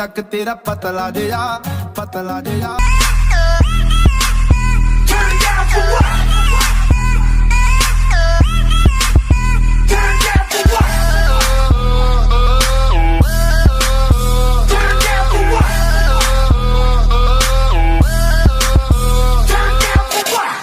तक तेरा पतला जिया पतला जिया Turn it down for what? Turn it down for what? Turn it down for what? Turn it down for what?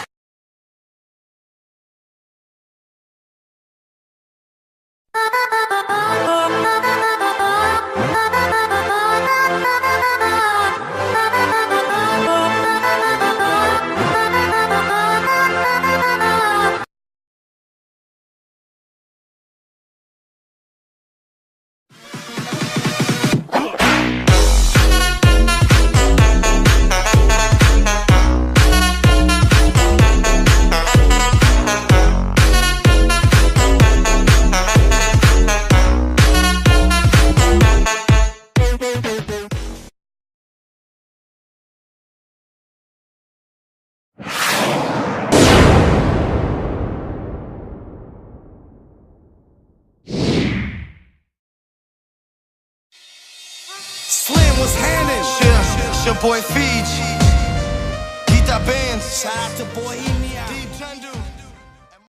Slim was handing shit. It's your boy Fiji. Guitar bands. Shout out to Bohemia.